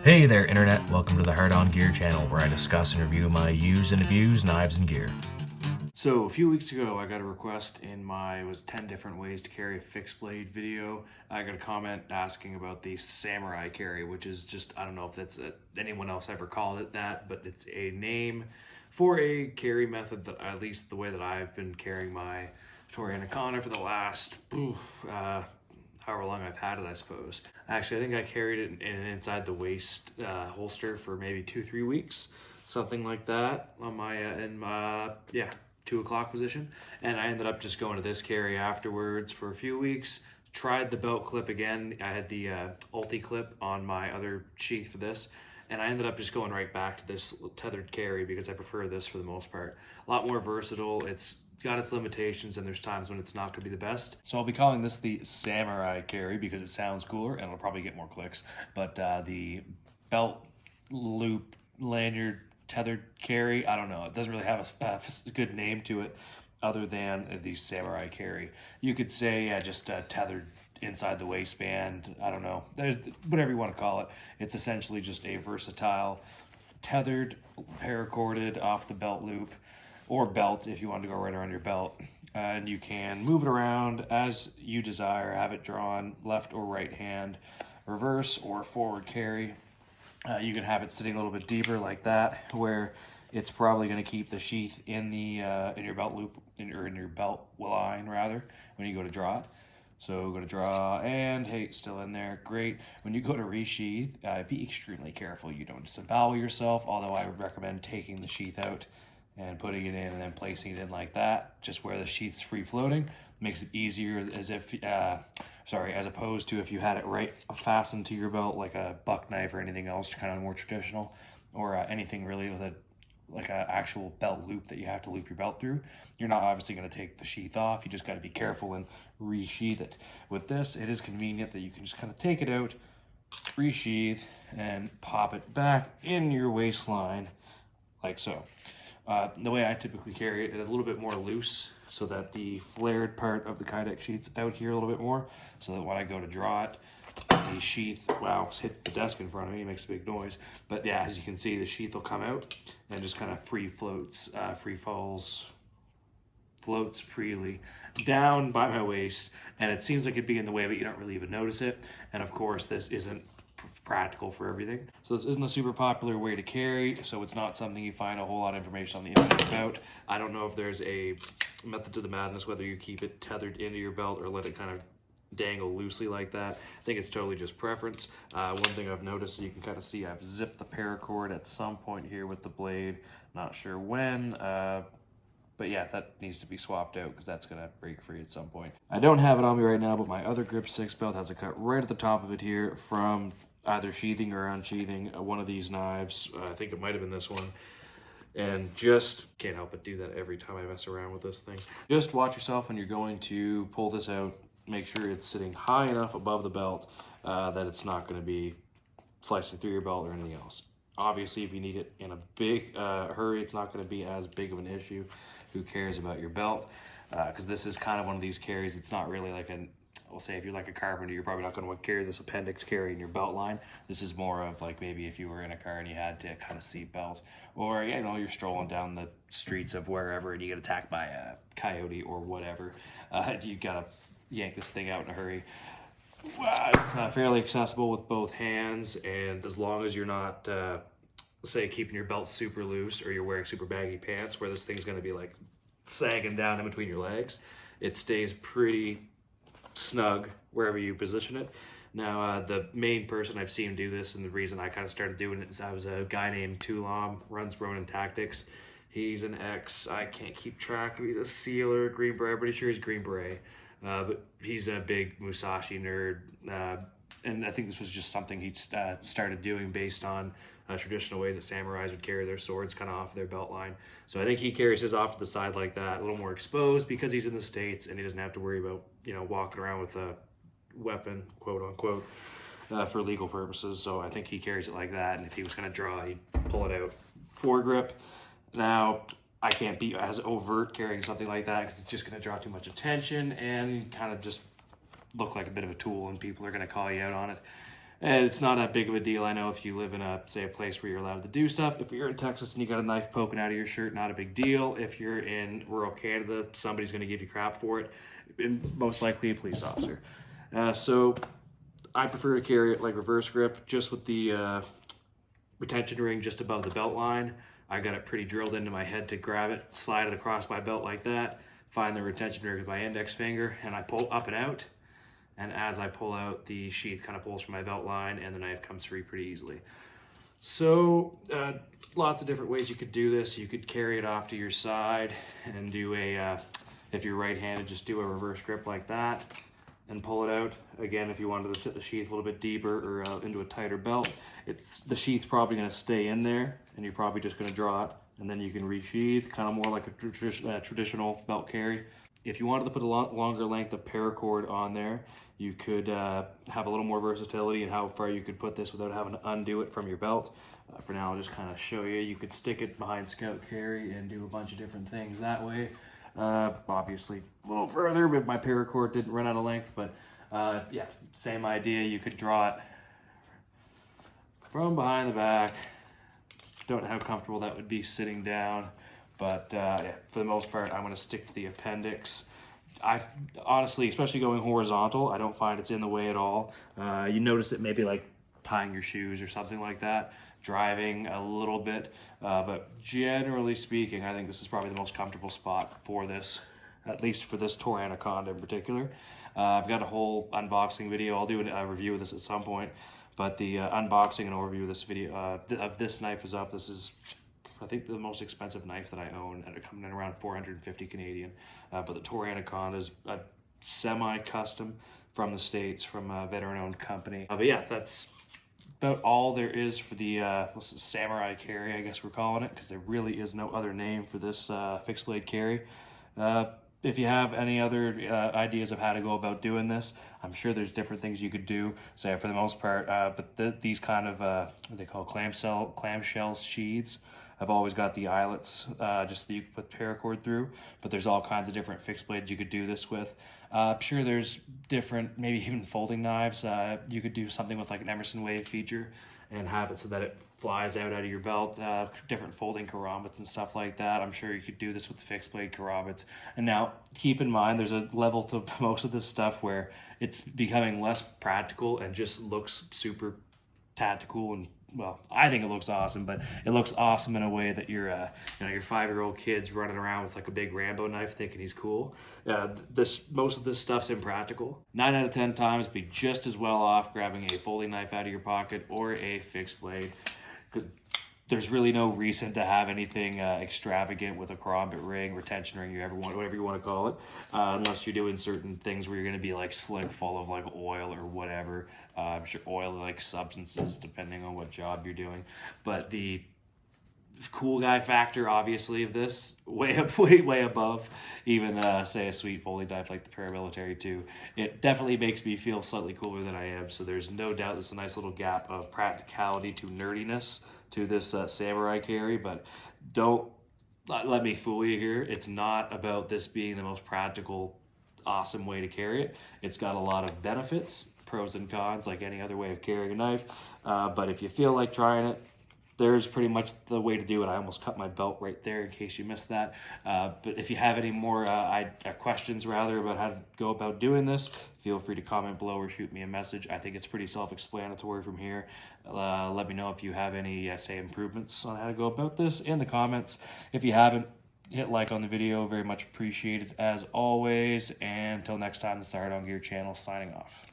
Hey there, Internet. Welcome to the Hard On Gear channel, where I discuss and review my used and abused knives and gear. So a few weeks ago, I got a request in my 10 different ways to carry a fixed blade video. I got a comment asking about the samurai carry, which is just, I don't know if that's anyone else ever called it that, but it's a name for a carry method that, at least the way that I've been carrying my Torii Anaconda for the last, however long I've had it, I suppose. Actually, I think I carried it in an inside the waist holster for maybe 2-3 weeks, something like that, on my in my 2 o'clock position. And I ended up just going to this carry afterwards for a few weeks. Tried the belt clip again. I had the ulti clip on my other sheath for this, and I ended up just going right back to this tethered carry because I prefer this for the most part. A lot more versatile. It's got its limitations, and there's times when it's not going to be the best. So I'll be calling this the samurai carry because it sounds cooler and it'll probably get more clicks. But the belt loop lanyard tethered carry, I don't know. It doesn't really have a good name to it other than the samurai carry. You could say just tethered inside the waistband. I don't know. There's whatever you want to call it. It's essentially just a versatile tethered, paracorded off the belt loop, or belt if you want to go right around your belt. And you can move it around as you desire, have it drawn left or right hand, reverse or forward carry. You can have it sitting a little bit deeper like that, where it's probably going to keep the sheath in the in your belt loop, in your belt line rather, when you go to draw it. So go to draw, and hey, still in there, great. When you go to resheath, be extremely careful you don't disembowel yourself, although I would recommend taking the sheath out and putting it in and then placing it in like that, just where the sheath's free floating. Makes it easier as opposed to if you had it right fastened to your belt like a buck knife or anything else, kind of more traditional, or anything really with like an actual belt loop that you have to loop your belt through. You're not obviously going to take the sheath off. You just got to be careful and resheath it. With this, it is convenient that you can just kind of take it out, resheath, and pop it back in your waistline like so. The way I typically carry it is a little bit more loose, so that the flared part of the Kydex sheath's out here a little bit more, so that when I go to draw it, the sheath, hits the desk in front of me, it makes a big noise. But yeah, as you can see, the sheath will come out and just kind of floats freely down by my waist, and it seems like it'd be in the way, but you don't really even notice it. And of course, this isn't practical for everything. So this isn't a super popular way to carry, so it's not something you find a whole lot of information on the internet about. I don't know if there's a method to the madness, whether you keep it tethered into your belt or let it kind of dangle loosely like that. I think it's totally just preference. One thing I've noticed, you can kind of see I've zipped the paracord at some point here with the blade. Not sure when, but yeah, that needs to be swapped out because that's going to break free at some point. I don't have it on me right now, but my other Grip 6 belt has a cut right at the top of it here from either sheathing or unsheathing one of these knives. I think it might have been this one. And just can't help but do that every time I mess around with this thing. Just watch yourself when you're going to pull this out. Make sure it's sitting high enough above the belt that it's not going to be slicing through your belt or anything else. Obviously, if you need it in a big hurry, it's not going to be as big of an issue. Who cares about your belt? Because this is kind of one of these carries. It's not really like I'll say if you're like a carpenter, you're probably not going to carry this appendix carry in your belt line. This is more of like maybe if you were in a car and you had to kind of seat belt, or you're strolling down the streets of wherever and you get attacked by a coyote or whatever. You gotta yank this thing out in a hurry. It's fairly accessible with both hands, and as long as you're not say keeping your belt super loose or you're wearing super baggy pants where this thing's going to be like sagging down in between your legs, it stays pretty snug wherever you position it. Now, the main person I've seen do this, and the reason I kind of started doing it, is I was a guy named Tulam, runs Ronin Tactics. He's an I can't keep track. He's a sealer, Green Beret. I'm pretty sure he's Green Beret. But he's a big Musashi nerd. And I think this was just something he started doing based on traditional ways that samurais would carry their swords kind of off their belt line. So I think he carries his off to the side like that, a little more exposed because he's in the States and he doesn't have to worry about, walking around with a weapon, quote unquote, for legal purposes. So I think he carries it like that. And if he was going to draw, he'd pull it out. Foregrip. Now, I can't be as overt carrying something like that because it's just going to draw too much attention and kind of just look like a bit of a tool, and people are going to call you out on it. And it's not that big of a deal. I know if you live in say a place where you're allowed to do stuff. If you're in Texas and you got a knife poking out of your shirt, not a big deal. If you're in rural Canada, somebody's going to give you crap for it, and most likely a police officer. So I prefer to carry it like reverse grip, just with the retention ring just above the belt line. I got it pretty drilled into my head to grab it, slide it across my belt like that, find the retention ring with my index finger, and I pull up and out. And as I pull out, the sheath kind of pulls from my belt line and the knife comes free pretty easily. So lots of different ways you could do this. You could carry it off to your side and do if you're right-handed, just do a reverse grip like that and pull it out. Again, if you wanted to sit the sheath a little bit deeper or into a tighter belt, the sheath's probably going to stay in there and you're probably just going to draw it and then you can resheath, kind of more like a traditional belt carry. If you wanted to put a longer length of paracord on there, you could have a little more versatility in how far you could put this without having to undo it from your belt. For now, I'll just kind of show you. You could stick it behind scout carry and do a bunch of different things that way. Obviously, a little further, but my paracord didn't run out of length. But yeah, same idea. You could draw it from behind the back. Don't know how comfortable that would be sitting down. But yeah, for the most part, I'm going to stick to the appendix. I honestly, especially going horizontal, I don't find it's in the way at all. You notice it maybe like tying your shoes or something like that, driving a little bit. But generally speaking, I think this is probably the most comfortable spot for this, at least for this Tour Anaconda in particular. I've got a whole unboxing video. I'll do a review of this at some point. But the unboxing and overview of this video of this knife is up. This is, I think, the most expensive knife that I own, and it coming in around 450 Canadian. But the Tour Anaconda is a semi-custom from the States, from a veteran-owned company. But yeah, that's about all there is for the samurai carry, I guess we're calling it, because there really is no other name for this fixed blade carry. If you have any other ideas of how to go about doing this, I'm sure there's different things you could do. So for the most part, but these kind of what they call clamshell sheaths, I've always got the eyelets just that you can put paracord through, but there's all kinds of different fixed blades you could do this with. I'm sure there's different, maybe even folding knives. You could do something with like an Emerson wave feature and have it so that it flies out of your belt, different folding karambits and stuff like that. I'm sure you could do this with fixed blade karambits. And now keep in mind, there's a level to most of this stuff where it's becoming less practical and just looks super tactical, and well, I think it looks awesome, but it looks awesome in a way that your 5-year-old kid's running around with like a big Rambo knife thinking he's cool. Most of this stuff's impractical. 9 out of 10 times, be just as well off grabbing a folding knife out of your pocket or a fixed blade. There's really no reason to have anything extravagant with a Karambit ring, retention ring, whatever you want to call it, unless you're doing certain things where you're going to be like slick full of like oil or whatever. I'm sure oil-like substances, depending on what job you're doing. But the cool guy factor, obviously, of this, way above even, say, a sweet folding knife like the Paramilitary 2. It definitely makes me feel slightly cooler than I am, so there's no doubt there's a nice little gap of practicality to nerdiness to this samurai carry, but don't let me fool you here. It's not about this being the most practical, awesome way to carry it. It's got a lot of benefits, pros and cons, like any other way of carrying a knife, but if you feel like trying it, there's pretty much the way to do it. I almost cut my belt right there in case you missed that. But if you have any more questions rather about how to go about doing this, feel free to comment below or shoot me a message. I think it's pretty self-explanatory from here. Let me know if you have any, say, improvements on how to go about this in the comments. If you haven't, hit like on the video. Very much appreciated as always. And until next time, this is the Hard On Gear channel signing off.